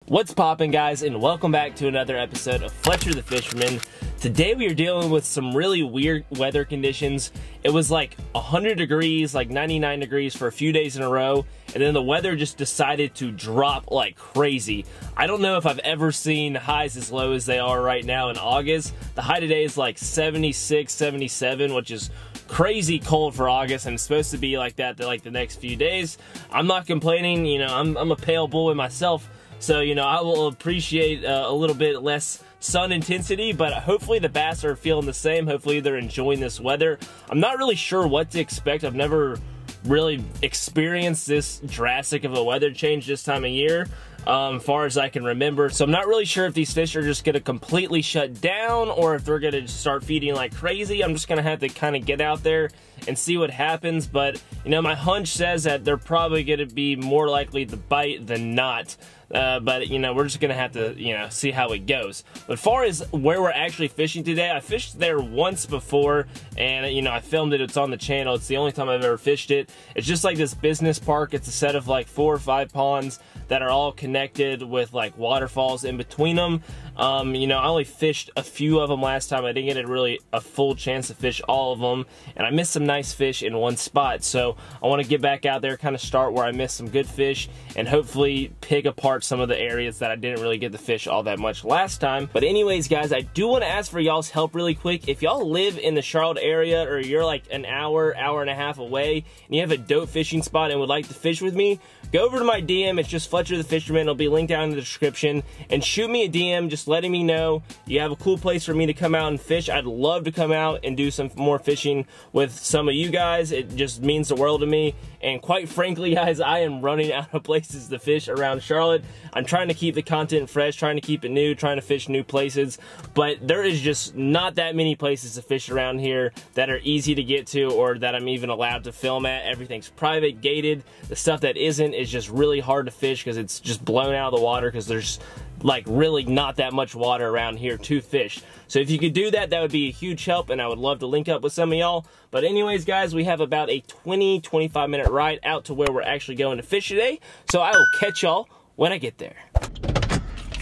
What's poppin', guys, and welcome back to another episode of Fletcher the Fisherman. Today we are dealing with some really weird weather conditions. It was like 100 degrees, like 99 degrees for a few days in a row, and then the weather just decided to drop like crazy. I don't know if I've ever seen highs as low as they are right now in August. The high today is like 76, 77, which is crazy cold for August, and it's supposed to be like that like the next few days. I'm not complaining, you know, I'm a pale boy myself. So, you know, I will appreciate a little bit less sun intensity, but hopefully the bass are feeling the same. Hopefully they're enjoying this weather. I'm not really sure what to expect. I've never really experienced this drastic of a weather change this time of year, as far as I can remember. So I'm not really sure if these fish are just gonna completely shut down or if they're gonna start feeding like crazy. I'm just gonna have to kind of get out there and see what happens. But, you know, my hunch says that they're probably gonna be more likely to bite than not. But, you know, we're just gonna have to, you know, see how it goes. But as far as where we're actually fishing today, I fished there once before, and, you know, I filmed it. It's on the channel. It's the only time I've ever fished it. It's just like this business park. It's a set of like 4 or 5 ponds that are all connected with like waterfalls in between them. You know, I only fished a few of them last time. I didn't get really a full chance to fish all of them, and I missed some nice fish in one spot. So I want to get back out there, kind of start where I missed some good fish, and hopefully pick apart some of the areas that I didn't really get to fish all that much last time. But anyways, guys, I do want to ask for y'all's help really quick. If y'all live in the Charlotte area, or you're like an hour and a half away, and you have a dope fishing spot and would like to fish with me, go over to my DM. It's just Fletcher the Fisherman. It'll be linked down in the description, and shoot me a DM just letting me know you have a cool place for me to come out and fish. I'd love to come out and do some more fishing with some of you guys. It just means the world to me. And quite frankly, guys, I am running out of places to fish around Charlotte. I'm trying to keep the content fresh, trying to keep it new, trying to fish new places, but there is just not that many places to fish around here that are easy to get to or that I'm even allowed to film at. Everything's private, gated. The stuff that isn't is just really hard to fish because it's just blown out of the water because there's like really not that much water around here to fish. So if you could do that, that would be a huge help, and I would love to link up with some of y'all. But anyways, guys, we have about a 20-25 minute ride out to where we're actually going to fish today. So I will catch y'all when I get there.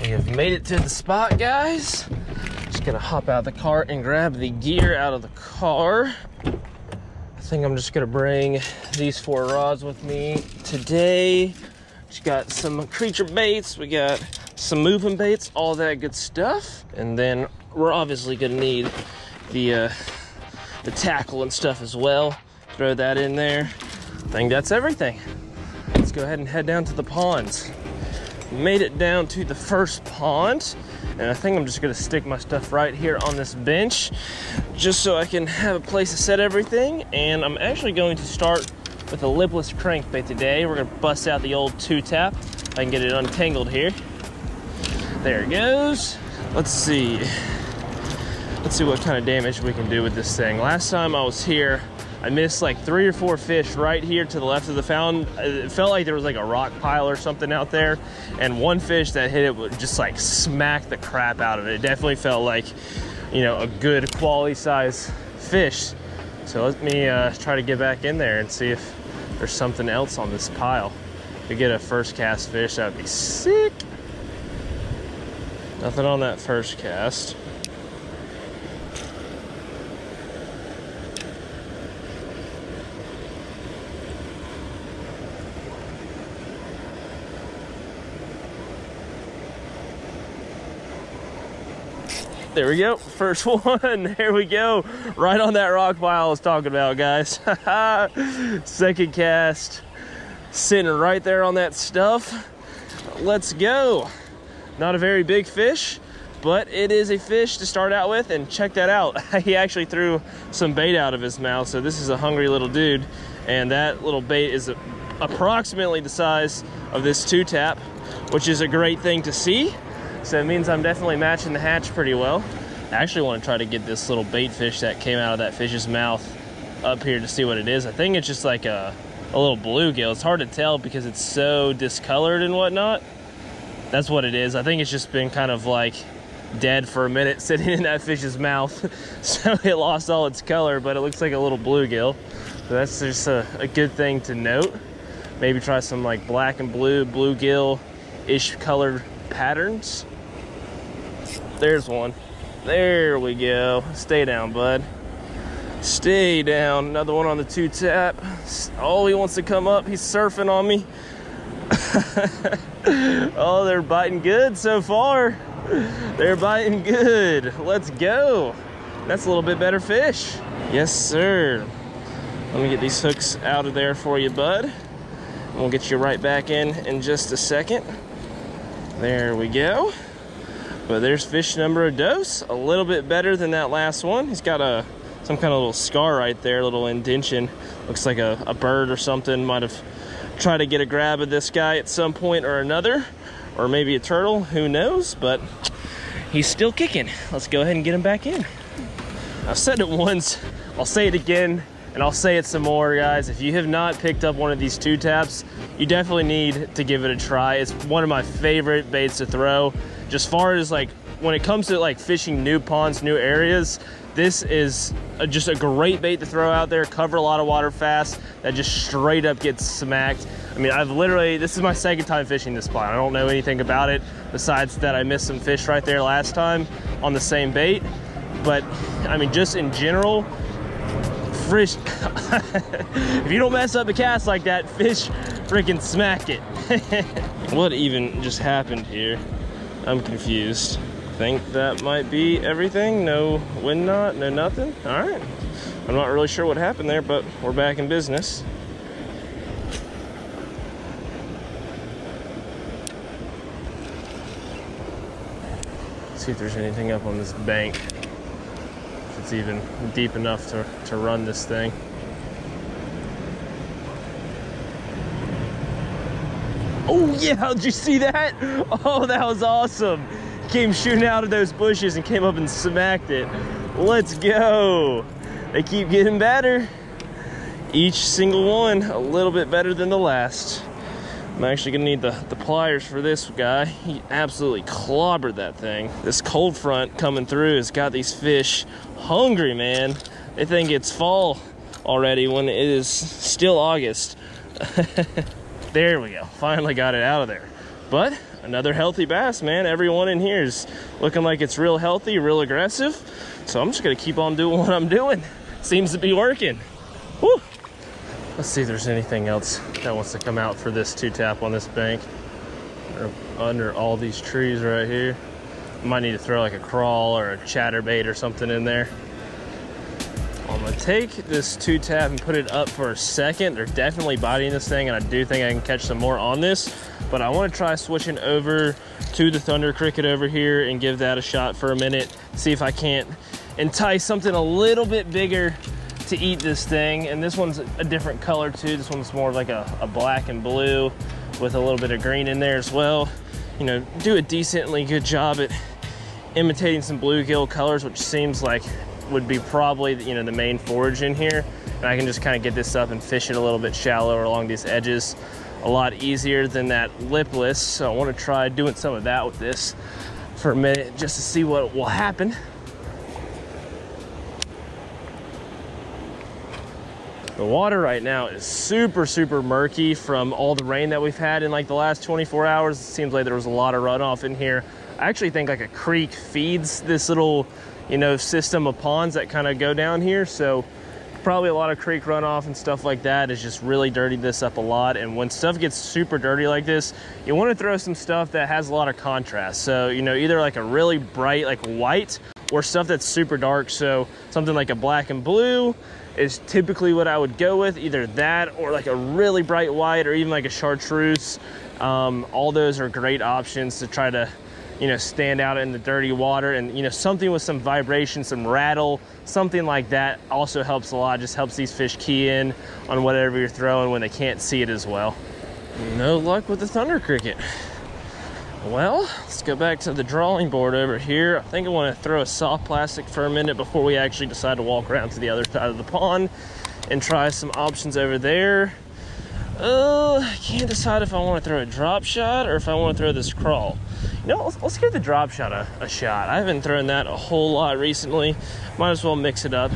We have made it to the spot, guys. Just gonna hop out of the cart and grab the gear out of the car. I think I'm just gonna bring these 4 rods with me today. Just got some creature baits, we got some moving baits, all that good stuff. And then we're obviously gonna need the tackle and stuff as well. Throw that in there. I think that's everything. Let's go ahead and head down to the ponds. Made it down to the first pond, and I think I'm just gonna stick my stuff right here on this bench just so I can have a place to set everything. And I'm actually going to start with a lipless crankbait today. We're gonna bust out the old 2-tap. I can get it untangled here. There it goes. Let's see what kind of damage we can do with this thing. Last time I was here, I missed like 3 or 4 fish right here to the left of the fountain. It felt like there was like a rock pile or something out there, and one fish that hit it would just like smack the crap out of it. It definitely felt like, you know, a good quality size fish. So let me try to get back in there and see if there's something else on this pile. If we get a first cast fish, that would be sick. Nothing on that first cast. There we go, first one. There we go, right on that rock pile I was talking about, guys. Second cast, sitting right there on that stuff. Let's go. Not a very big fish, but it is a fish to start out with, and check that out. He actually threw some bait out of his mouth, so this is a hungry little dude, and that little bait is approximately the size of this 2-tap, which is a great thing to see. So it means I'm definitely matching the hatch pretty well. I actually want to try to get this little bait fish that came out of that fish's mouth up here to see what it is. I think it's just like a little bluegill. It's hard to tell because it's so discolored and whatnot. That's what it is. I think it's just been kind of like dead for a minute sitting in that fish's mouth. So it lost all its color, but it looks like a little bluegill. So that's just a good thing to note. Maybe try some like black and blue bluegill-ish colored patterns. There's one. There we go. Stay down, bud. Stay down. Another one on the 2-tap. Oh, he wants to come up. He's surfing on me. Oh, they're biting good so far. They're biting good. Let's go. That's a little bit better fish. Yes, sir. Let me get these hooks out of there for you, bud. And we'll get you right back in just a second. There we go. But there's fish number dos. A little bit better than that last one. He's got some kind of little scar right there, a little indention. Looks like a bird or something might have tried to get a grab of this guy at some point or another, or maybe a turtle, who knows, but he's still kicking. Let's go ahead and get him back in. I've said it once, I'll say it again, and I'll say it some more, guys. If you have not picked up one of these 2-taps, you definitely need to give it a try. It's one of my favorite baits to throw. Just far as like, when it comes to like fishing new ponds, new areas, this is just a great bait to throw out there, cover a lot of water fast, that just straight up gets smacked. I mean, this is my second time fishing this pond. I don't know anything about it, besides that I missed some fish right there last time on the same bait. But, I mean, just in general, fish, if you don't mess up the cast like that, fish freaking smack it. What even just happened here? I'm confused. Think that might be everything. No wind knot, no nothing. All right. I'm not really sure what happened there, but we're back in business. See if there's anything up on this bank. If it's even deep enough to run this thing. Oh yeah, did you see that? Oh, that was awesome. Came shooting out of those bushes and came up and smacked it. Let's go. They keep getting better. Each single one a little bit better than the last. I'm actually gonna need the pliers for this guy. He absolutely clobbered that thing. This cold front coming through has got these fish hungry, man. They think it's fall already when it is still August. There we go, finally got it out of there. But another healthy bass, man. Everyone in here is looking like it's real healthy, real aggressive. So I'm just gonna keep on doing what I'm doing. Seems to be working. Woo. Let's see if there's anything else that wants to come out for this 2-tap on this bank. Or under all these trees right here. Might need to throw like a crawl or a chatterbait or something in there. I'm gonna take this 2-tap and put it up for a second. They're definitely biting this thing, and I do think I can catch some more on this. But I want to try switching over to the Thunder Cricket over here and give that a shot for a minute. See if I can't entice something a little bit bigger to eat this thing. And this one's a different color too. This one's more like a black and blue with a little bit of green in there as well. You know, do a decently good job at imitating some bluegill colors, which seems like would be probably, you know, the main forage in here. And I can just kind of get this up and fish it a little bit shallower along these edges. A lot easier than that lipless. So I want to try doing some of that with this for a minute just to see what will happen. The water right now is super, super murky from all the rain that we've had in like the last 24 hours. It seems like there was a lot of runoff in here. I actually think like a creek feeds this little, you know, system of ponds that kind of go down here. So probably a lot of creek runoff and stuff like that has just really dirtied this up a lot. And when stuff gets super dirty like this, you want to throw some stuff that has a lot of contrast. So, you know, either like a really bright like white or stuff that's super dark. So something like a black and blue is typically what I would go with, either that or like a really bright white or even like a chartreuse. All those are great options to try to, you know, stand out in the dirty water. And, you know, something with some vibration, some rattle, something like that also helps a lot. Just helps these fish key in on whatever you're throwing when they can't see it as well. No luck with the Thunder Cricket. Well, let's go back to the drawing board over here. I think I want to throw a soft plastic for a minute before we actually decide to walk around to the other side of the pond and try some options over there. I can't decide if I want to throw a drop shot or if I want to throw this crawl. You know, let's give the drop shot a shot. I haven't thrown that a whole lot recently. Might as well mix it up,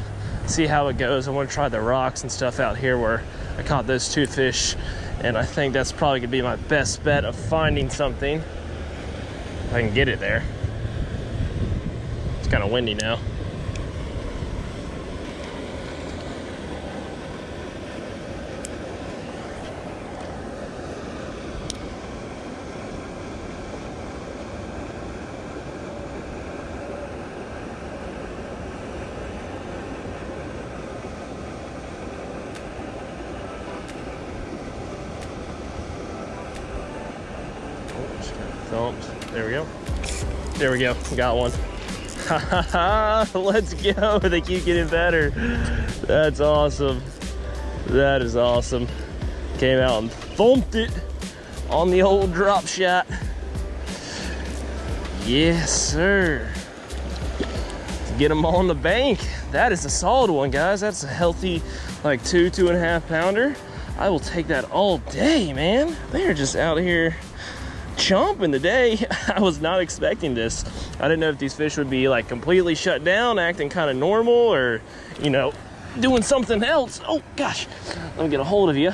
see how it goes. I want to try the rocks and stuff out here where I caught those two fish, and I think that's probably gonna be my best bet of finding something. If I can get it there. It's kind of windy now. Thumped. There we go. There we go. Got one. Let's go. They keep getting better. That's awesome. That is awesome. Came out and thumped it on the old drop shot. Yes, sir. Get them on the bank. That is a solid one, guys. That's a healthy, like 2.5 pounder. I will take that all day, man. They are just out here chomping today. I was not expecting this. I didn't know if these fish would be like completely shut down, acting kind of normal, or, you know, doing something else. Oh gosh, let me get a hold of you.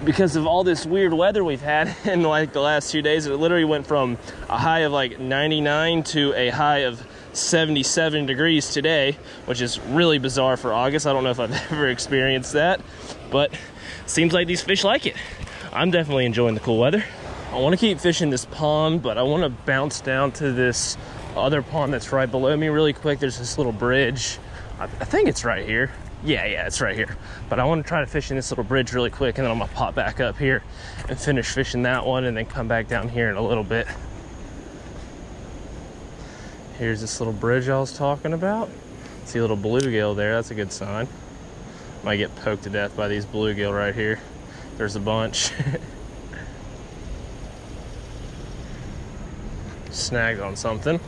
Because of all this weird weather we've had in like the last 2 days, it literally went from a high of like 99 to a high of 77 degrees today, which is really bizarre for August. I don't know if I've ever experienced that, but seems like these fish like it. I'm definitely enjoying the cool weather. I want to keep fishing this pond, but I want to bounce down to this other pond that's right below me really quick. There's this little bridge. I think it's right here. Yeah, it's right here. But I want to try to fish in this little bridge really quick, and then I'm going to pop back up here and finish fishing that one, and then come back down here in a little bit. Here's this little bridge I was talking about. See a little bluegill there. That's a good sign. Might get poked to death by these bluegill right here. There's a bunch. Snagged on something.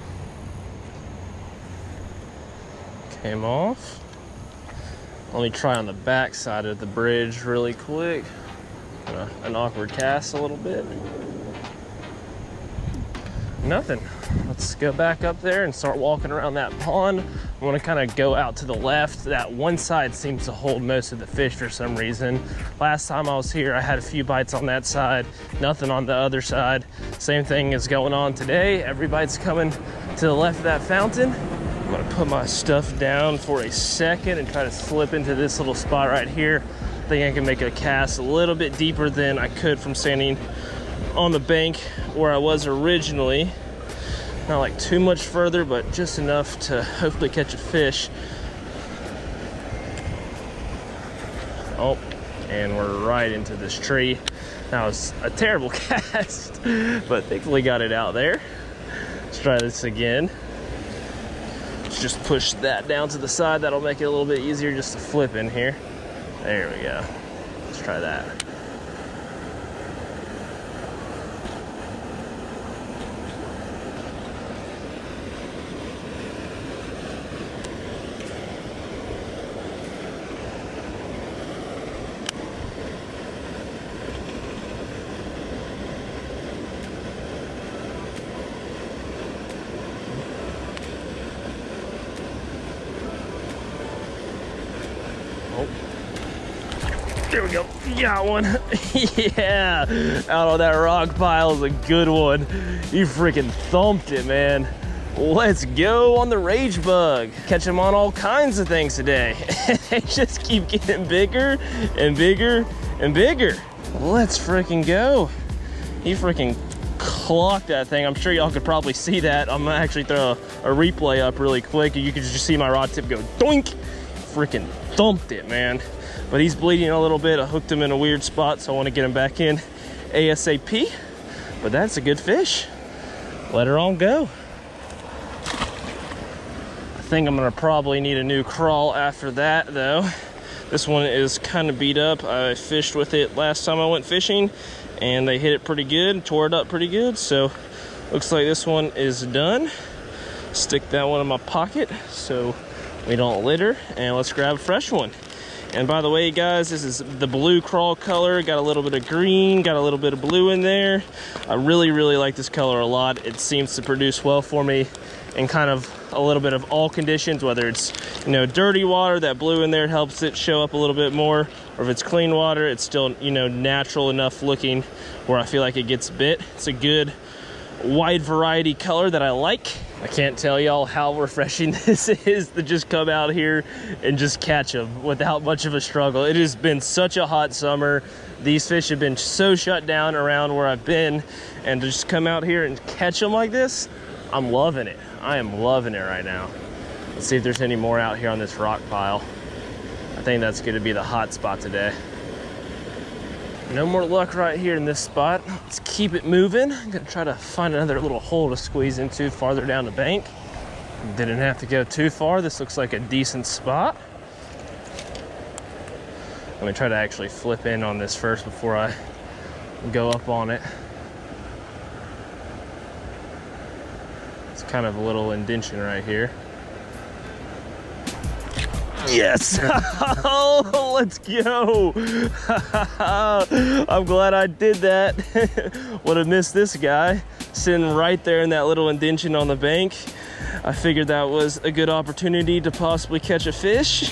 Came off. Let me try on the back side of the bridge really quick. An awkward cast a little bit. Nothing. Let's go back up there and start walking around that pond. I want to kind of go out to the left. That one side seems to hold most of the fish for some reason. Last time I was here, I had a few bites on that side, nothing on the other side. Same thing is going on today. Every bite's coming to the left of that fountain. I'm gonna put my stuff down for a second and try to slip into this little spot right here. I think I can make a cast a little bit deeper than I could from standing on the bank where I was originally. Not like too much further, but just enough to hopefully catch a fish. Oh, and we're right into this tree. That was a terrible cast, but thankfully got it out there. Let's try this again. Let's just push that down to the side. That'll make it a little bit easier just to flip in here. There we go. Let's try that. There we go. Got one. Yeah. Out on that rock pile is a good one. You freaking thumped it, man. Let's go on the rage bug. Catch them on all kinds of things today. They just keep getting bigger and bigger and bigger. Let's freaking go. He freaking clocked that thing. I'm sure y'all could probably see that. I'm gonna actually throw a replay up really quick. You could just see my rod tip go doink. Freaking thumped it, man. But he's bleeding a little bit. I hooked him in a weird spot, so I want to get him back in ASAP. But that's a good fish. Let her on go. I think I'm gonna probably need a new crawl after that though. This one is kind of beat up. I fished with it last time I went fishing and they hit it pretty good, tore it up pretty good. So looks like this one is done. Stick that one in my pocket so we don't litter, and let's grab a fresh one. And by the way, guys, this is the blue crawl color. Got a little bit of green, got a little bit of blue in there. I really, really like this color a lot. It seems to produce well for me in kind of a little bit of all conditions, whether it's, you know, dirty water, that blue in there helps it show up a little bit more, or if it's clean water, it's still, you know, natural enough looking where I feel like it gets bit. It's a good wide variety color that I like. I can't tell y'all how refreshing this is to just come out here and just catch them without much of a struggle. It has been such a hot summer. These fish have been so shut down around where I've been, and to just come out here and catch them like this, I'm loving it. I am loving it right now. Let's see if there's any more out here on this rock pile. I think that's gonna be the hot spot today. No more luck right here in this spot. Let's keep it moving. I'm gonna try to find another little hole to squeeze into farther down the bank. Didn't have to go too far. This looks like a decent spot. Let me try to actually flip in on this first before I go up on it. It's kind of a little indention right here. Yes! Oh, let's go! I'm glad I did that. Would have missed this guy sitting right there in that little indention on the bank. I figured that was a good opportunity to possibly catch a fish.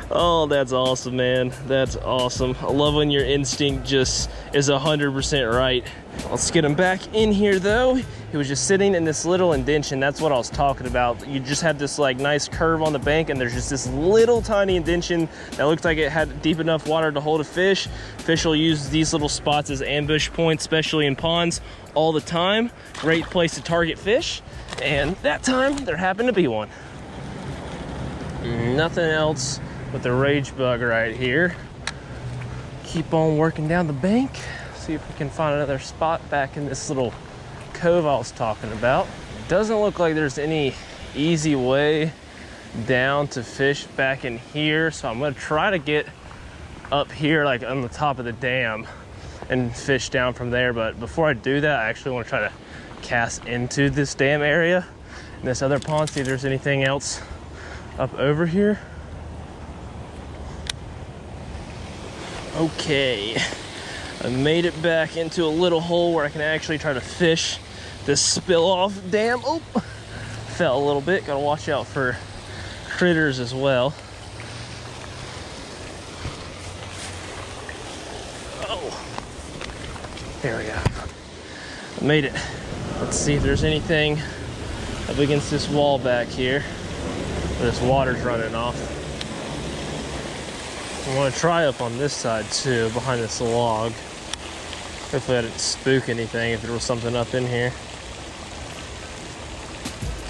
Oh, that's awesome, man. That's awesome. I love when your instinct just is 100% right. Let's get him back in here though. He was just sitting in this little indention. That's what I was talking about. You just have this like nice curve on the bank, and there's just this little tiny indention that looked like it had deep enough water to hold a fish. Fish will use these little spots as ambush points, especially in ponds, all the time. Great place to target fish. And that time there happened to be one. Nothing else with the rage bug right here. Keep on working down the bank. See if we can find another spot back in this little cove I was talking about. Doesn't look like there's any easy way down to fish back in here, so I'm gonna try to get up here like on the top of the dam and fish down from there. But before I do that, I actually want to try to cast into this dam area in this other pond, see if there's anything else up over here. Okay, I made it back into a little hole where I can actually try to fish this spill off dam. Oh, fell a little bit. Gotta watch out for critters as well. Oh, there we go. I made it. Let's see if there's anything up against this wall back here where this water's running off. I want to try up on this side too, behind this log. Hopefully I didn't spook anything if there was something up in here.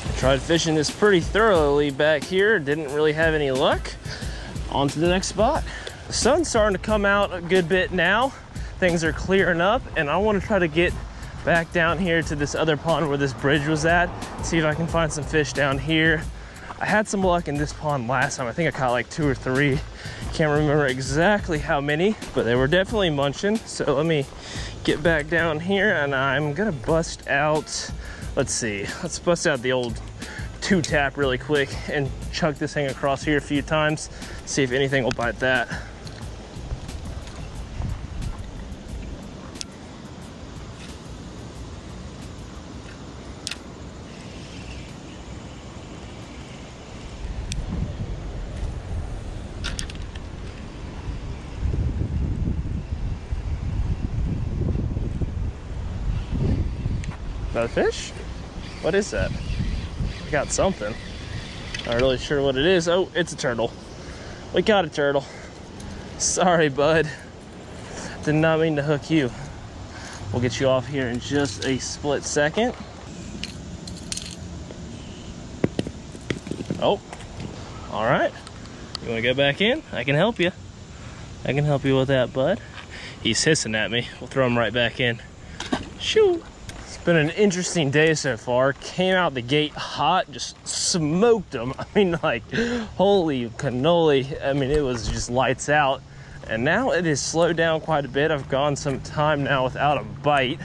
I tried fishing this pretty thoroughly back here, didn't really have any luck. On to the next spot. The sun's starting to come out a good bit now. Things are clearing up, and I want to try to get back down here to this other pond where this bridge was at, see if I can find some fish down here. I had some luck in this pond last time. I think I caught like 2 or 3. Can't remember exactly how many, but they were definitely munching. So let me get back down here, and I'm gonna bust out, let's see, let's bust out the old 2-tap really quick and chuck this thing across here a few times, see if anything will bite that. That a fish? What is that? I got something. Not really sure what it is. Oh, it's a turtle. We got a turtle. Sorry, bud. Did not mean to hook you. We'll get you off here in just a split second. Oh, all right. You wanna go back in? I can help you. I can help you with that, bud. He's hissing at me. We'll throw him right back in. Shoo. It's been an interesting day so far. Came out the gate hot, just smoked them. I mean, like, holy cannoli. I mean, it was just lights out. And now it has slowed down quite a bit. I've gone some time now without a bite,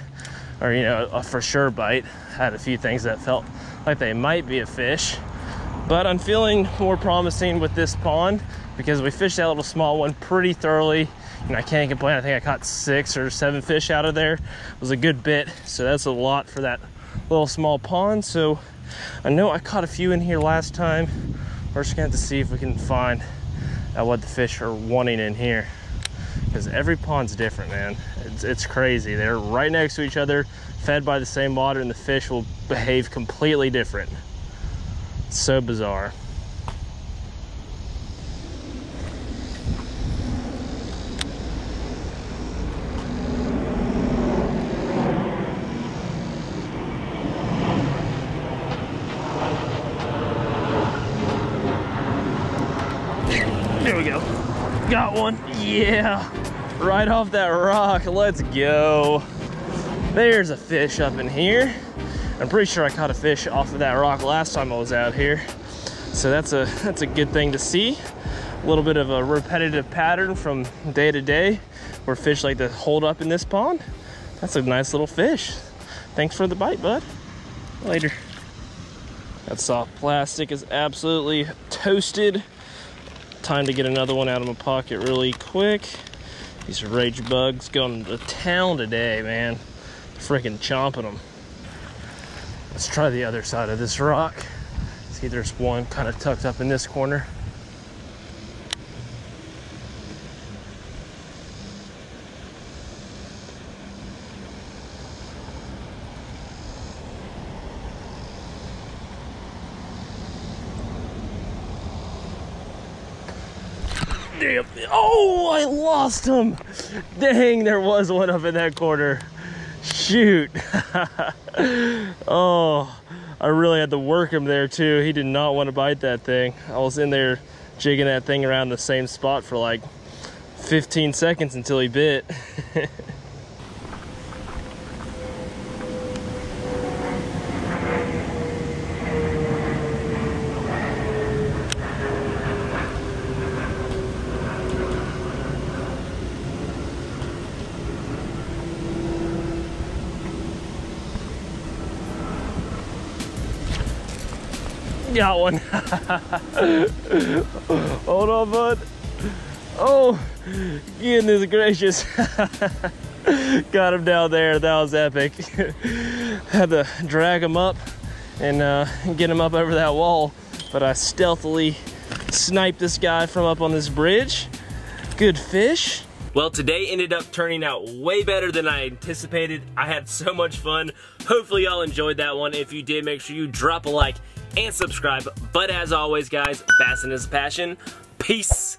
or, you know, a for sure bite. Had a few things that felt like they might be a fish. But I'm feeling more promising with this pond because we fished that little small one pretty thoroughly. And I can't complain. I think I caught 6 or 7 fish out of there. It was a good bit, so that's a lot for that little small pond. So I know I caught a few in here last time. We're just gonna have to see if we can find out what the fish are wanting in here, because every pond's different, man. It's crazy. They're right next to each other. fed by the same water, and the fish will behave completely different. It's so bizarre. There we go. Got one. Yeah. Right off that rock. Let's go. There's a fish up in here. I'm pretty sure I caught a fish off of that rock last time I was out here. So that's a good thing to see. A little bit of a repetitive pattern from day to day where fish like to hold up in this pond. That's a nice little fish. Thanks for the bite, bud. Later. That soft plastic is absolutely toasted. Time to get another one out of my pocket really quick. These rage bugs going to town today, man. Freaking chomping them. Let's try the other side of this rock. See, there's one kind of tucked up in this corner. Damn. Oh, I lost him. Dang, there was one up in that corner. Shoot. Oh, I really had to work him there too. He did not want to bite that thing. I was in there jigging that thing around the same spot for like 15 seconds until he bit. Got one. Hold on, bud. Oh, goodness gracious. Got him down there. That was epic. Had to drag him up and get him up over that wall, but I stealthily sniped this guy from up on this bridge. Good fish. Well, today ended up turning out way better than I anticipated. I had so much fun. Hopefully y'all enjoyed that one. If you did, make sure you drop a like and subscribe. But as always, guys, bassing is a passion. Peace.